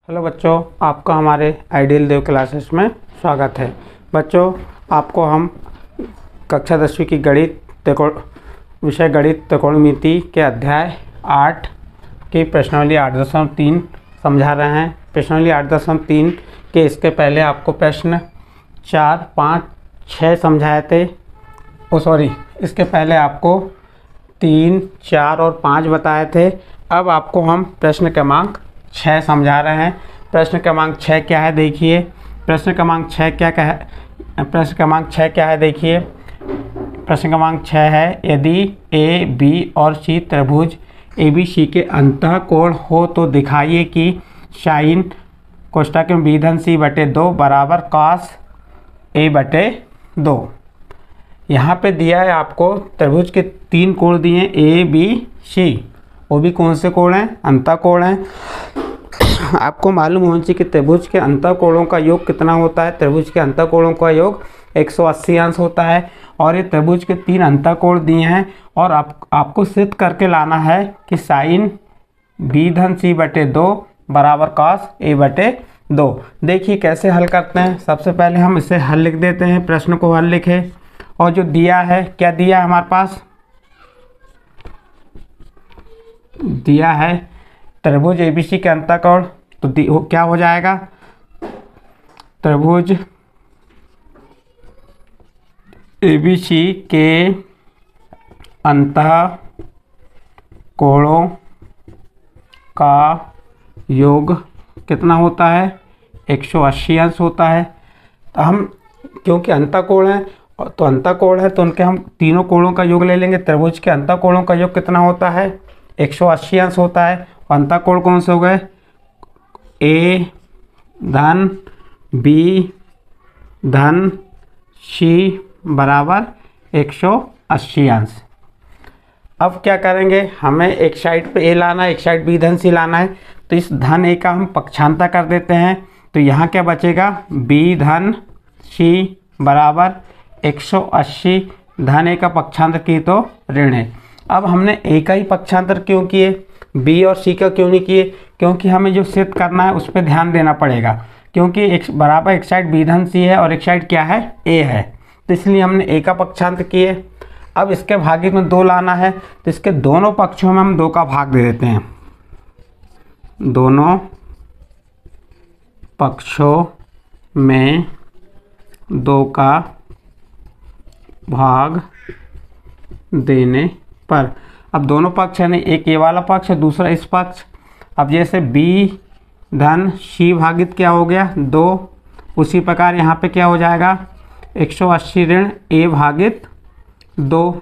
Hello बच्चों, आपका हमारे आइडियल देव क्लासेस में स्वागत है। बच्चों, आपको हम कक्षा 10वीं की विषय गणित त्रिकोणमिति के अध्याय 8 की प्रश्नावली 8.3 समझा रहे हैं। प्रश्नावली 8.3 के इसके पहले आपको प्रश्न 4, 5, 6 समझाए थे। इसके पहले आपको 3, 4 और 5 बताए थे। अब आपको हम प्रश्न क्रमांक 6 समझा रहे हैं। प्रश्न क्रमांक 6 क्या है देखिए। प्रश्न क्रमांक 6 क्या है देखिए। प्रश्न क्रमांक 6 है, यदि ए बी और सी त्रिभुज ए बी सी के अंतःकोण हो तो दिखाइए कि साइन कोष्ठक में बी धन सी बटे 2 बराबर कॉस ए बटे 2। यहाँ पे दिया है आपको त्रिभुज के 3 कोण दिए हैं, ए बी सी। वो भी कौन से कोण हैं? अंतःकोण हैं। आपको मालूम होना चाहिए कि त्रिभुज के अंतःकोणों का योग कितना होता है। त्रिभुज के अंतःकोणों का योग 180 अंश होता है। और ये त्रिभुज के 3 अंतःकोण दिए हैं और आपको सिद्ध करके लाना है कि साइन बी धन सी बटे 2 बराबर कॉस ए बटे 2। देखिए कैसे हल करते हैं। सबसे पहले हम इसे हल लिख देते हैं, प्रश्न को हल लिखे। और जो दिया है, क्या दिया है हमारे पास? दिया है त्रिभुज एबीसी के अंतःकोण, तो क्या हो जाएगा? त्रिभुज एबीसी के अंतःकोणों का योग कितना होता है? 180 अंश होता है। तो हम क्योंकि अंतःकोण है तो उनके हम तीनों कोणों का योग ले लेंगे। त्रिभुज के अंतःकोणों का योग कितना होता है? 180 अंश होता है। अंतःकोण कौन से हो गए? ए धन बी धन सी बराबर 180 अंश। अब क्या करेंगे, हमें एक साइड पे ए लाना है, एक साइड बी धन सी लाना है। तो इस धन ए का हम पक्षांतर कर देते हैं। तो यहाँ क्या बचेगा? बी धन सी बराबर 180 धन ए का पक्षांतर की तो ऋण है। अब हमने ए का ही पक्षांतर क्यों किए, बी और सी का क्यों नहीं किए? क्योंकि हमें जो सिद्ध करना है उस पर ध्यान देना पड़ेगा। क्योंकि एक बराबर एक साइड बी धन सी है और एक साइड क्या है? ए है। तो इसलिए हमने ए का पक्षांतर किए। अब इसके भागित में 2 लाना है, तो इसके दोनों पक्षों में हम 2 का भाग दे देते हैं। दोनों पक्षों में 2 का भाग देने पर, अब दोनों पक्ष है, एक ये वाला पक्ष है, दूसरा इस पक्ष। अब जैसे बी धन सी भागित क्या हो गया? 2। उसी प्रकार यहाँ पे क्या हो जाएगा? 180 ऋण ए भागित 2।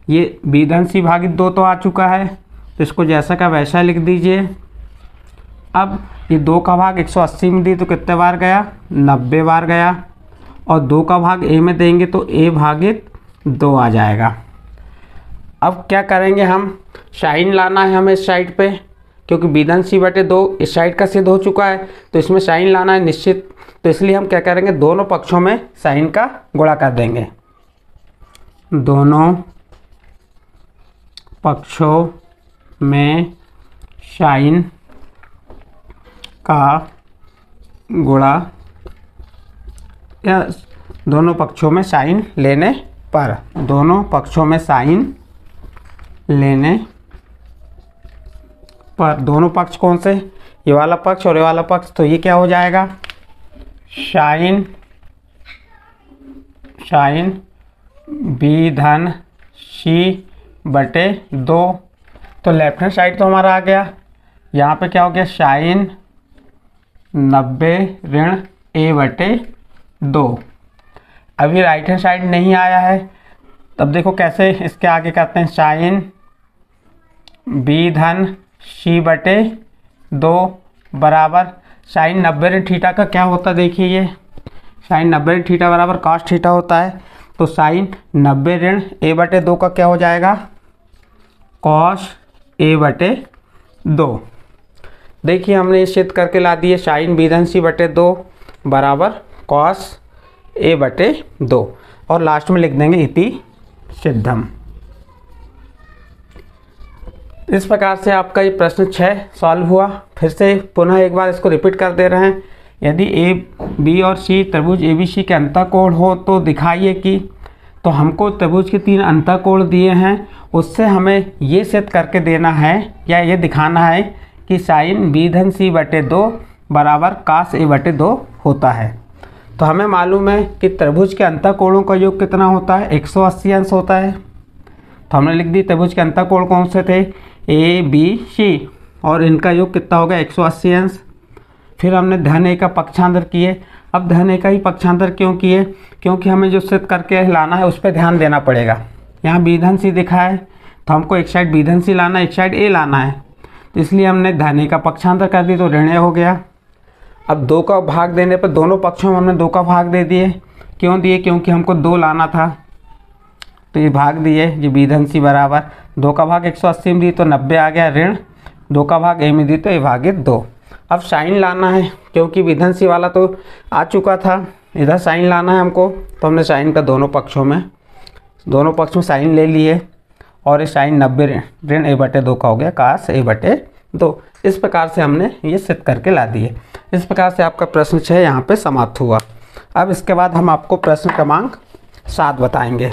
ये बी धन सी भागित 2 तो आ चुका है, तो इसको जैसा का वैसा लिख दीजिए। अब ये 2 का भाग 180 में दी तो कितने बार गया? 90 बार गया। और 2 का भाग ए में देंगे तो ए भागित 2 आ जाएगा। अब क्या करेंगे, हम साइन लाना है हमें इस साइड पे, क्योंकि बी धन सी बटे 2 इस साइड का सिद्ध हो चुका है, तो इसमें साइन लाना है निश्चित। तो इसलिए हम क्या करेंगे, दोनों पक्षों में साइन का गुणा कर देंगे। दोनों पक्षों में साइन का गुणा, या दोनों पक्षों में साइन लेने पर, दोनों पक्षों में साइन लेने पर, दोनों पक्ष कौन से? ये वाला पक्ष और ये वाला पक्ष। तो ये क्या हो जाएगा? साइन बी धन सी बटे 2। तो लेफ्ट हैंड साइड तो हमारा आ गया। यहाँ पे क्या हो गया? साइन 90 ऋण ए बटे 2। अभी राइट हैंड साइड नहीं आया है, तब देखो कैसे इसके आगे करते हैं। साइन बी धन सी बटे 2 बराबर साइन 90 ऋण थीटा का क्या होता है? देखिए ये साइन 90 ऋण थीटा बराबर कॉस थीटा होता है। तो साइन 90 ऋण ए बटे 2 का क्या हो जाएगा? कॉस ए बटे 2। देखिए हमने ये सिद्ध करके ला दिए, साइन बी धन सी बटे 2 बराबर कॉस ए बटे 2। और लास्ट में लिख देंगे इति सिद्धम। इस प्रकार से आपका ये प्रश्न 6 सॉल्व हुआ। फिर से पुनः एक बार इसको रिपीट कर दे रहे हैं। यदि ए बी और सी त्रिभुज ए बी सी के अंतःकोण हो तो दिखाइए कि, तो हमको त्रिभुज के 3 अंतःकोण दिए हैं, उससे हमें ये सिद्ध करके देना है या ये दिखाना है कि साइन बी धन सी बटे 2 बराबर कास ए बटे 2 होता है। तो हमें मालूम है कि त्रिभुज के अंतःकोणों का योग कितना होता है, 180 अंश होता है। तो हमने लिख दी त्रिभुज के अंतःकोण कौन से थे, ए बी सी, और इनका योग कितना होगा 180 अंश। फिर हमने धन ए का पक्षांतर किए। अब धन ए का ही पक्षांतर क्यों किए, क्योंकि हमें जो सिद्ध करके लाना है उस पर ध्यान देना पड़ेगा। यहाँ बी धन सी दिखा है तो हमको एक साइड बी धन सी लाना है, एक साइड ए लाना है, तो इसलिए हमने धन ए का पक्षांतर कर दी तो ऋण ए हो गया। अब 2 का भाग देने पर दोनों पक्षों में हमने 2 का भाग दे दिए। क्यों दिए, क्योंकि हमको 2 लाना था, तो ये भाग दिए। ये बी धन सी बराबर 2 का भाग 180 में दी तो 90 आ गया, ऋण 2 का भाग ए में दी तो ए भागित 2। अब साइन लाना है, क्योंकि बी धन सी वाला तो आ चुका था, इधर साइन लाना है हमको, तो हमने साइन का दोनों पक्षों में साइन ले लिए, और ये साइन 90 ऋण ए बटे 2 का हो गया कास ए बटे 2। इस प्रकार से हमने ये सिद्ध करके ला दिए। इस प्रकार से आपका प्रश्न 6 यहाँ पे समाप्त हुआ। अब इसके बाद हम आपको प्रश्न क्रमांक 7 बताएंगे।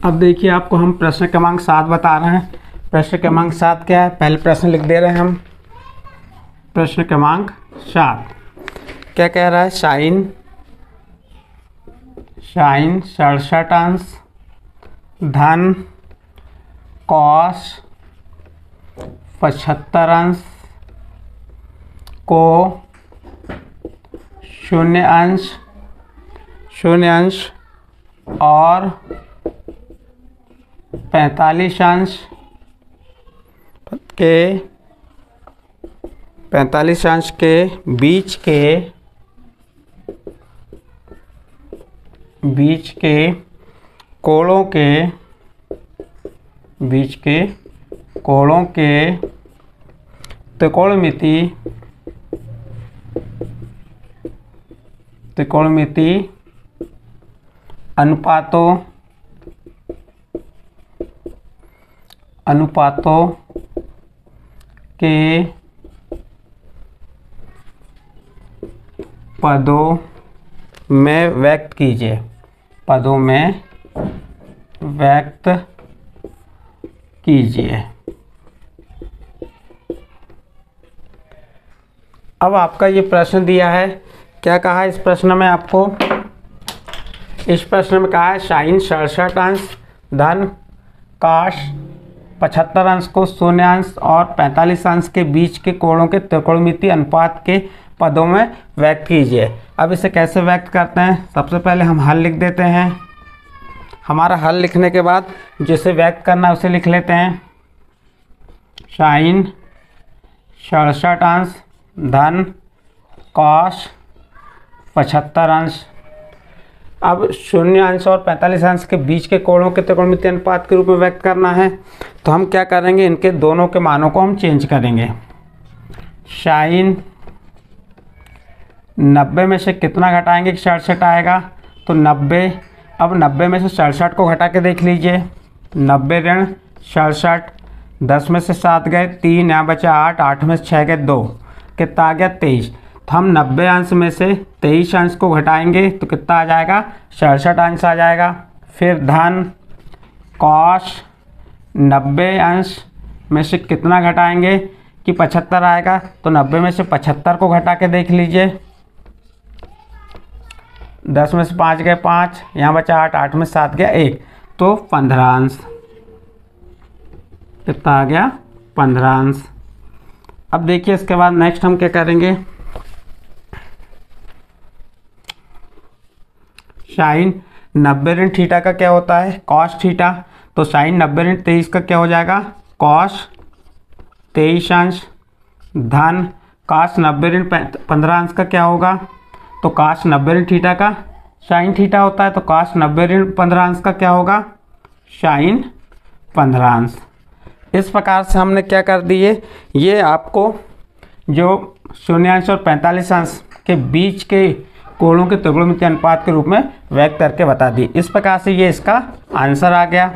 अब देखिए आपको हम प्रश्न क्रमांक 7 बता रहे हैं। प्रश्न क्रमांक 7 क्या है, पहले प्रश्न लिख दे रहे हैं हम। प्रश्न क्रमांक 7 क्या कह रहा है, साइन 67 अंश धन कॉस 75 अंश को 0 अंश और 45 अंश के बीच के कोणों के त्रिकोणमिति अनुपातों के पदों में व्यक्त कीजिए। अब आपका ये प्रश्न दिया है, क्या कहा इस प्रश्न में आपको, इस प्रश्न में कहा है साइन 67 अंश धन काश 75 अंश को 0 अंश और 45 अंश के बीच के कोणों के त्रिकोणमिति अनुपात के पदों में व्यक्त कीजिए। अब इसे कैसे व्यक्त करते हैं, सबसे पहले हम हल लिख देते हैं। हमारा हल लिखने के बाद जिसे व्यक्त करना है उसे लिख लेते हैं। साइन 67 अंश धन कॉस 75 अंश। अब 0 अंश और 45 अंश के बीच के कोणों के त्रिकोणमिति अनुपात के रूप में व्यक्त करना है, तो हम क्या करेंगे, इनके दोनों के मानों को हम चेंज करेंगे। साइन 90 में से कितना घटाएंगे, 67 आएगा, तो 90। अब 90 में से 67 को घटा के देख लीजिए, 90 ऋण 67, 10 में से 7 गए 3, यहाँ बचा 8, 8 में से 6 गए 2, कितना आ गया 23। तो हम 90 अंश में से 23 अंश को घटाएंगे तो कितना आ जाएगा, 67 अंश आ जाएगा। फिर धन कॉस 90 अंश में से कितना घटाएंगे कि 75 आएगा, तो 90 में से 75 को घटा के देख लीजिए, 10 में से 5 गए 5, यहाँ बचा 8, 8 में 7 गया 1, तो 15 अंश। कितना आ गया, 15 अंश। अब देखिए इसके बाद नेक्स्ट हम क्या करेंगे, साइन 90 ऋण थीटा का क्या होता है, कॉस थीटा। तो साइन 90 ऋण 23 का क्या हो जाएगा, कॉस 23 अंश धन कॉस 90 ऋण 15 अंश का क्या होगा, तो कॉस 90 ऋण थीटा का साइन थीटा होता है, तो कॉस 90 ऋण 15 अंश का क्या होगा, साइन 15 अंश। इस प्रकार से हमने क्या कर दिए, ये आपको जो शून्यांश और 45 अंश के बीच के कोणों के त्रिकोणमितीय अनुपात के रूप में व्यक्त करके बता दी। इस प्रकार से ये इसका आंसर आ गया।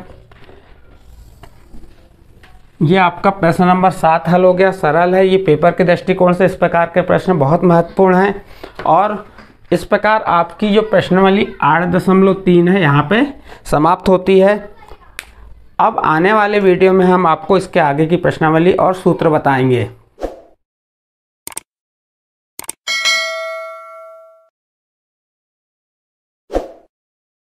ये आपका प्रश्न नंबर 7 हल हो गया। सरल है, ये पेपर के दृष्टिकोण से इस प्रकार के प्रश्न बहुत महत्वपूर्ण हैं। और इस प्रकार आपकी जो प्रश्नावली 8.3 है यहाँ पे समाप्त होती है। अब आने वाले वीडियो में हम आपको इसके आगे की प्रश्नावली और सूत्र बताएंगे।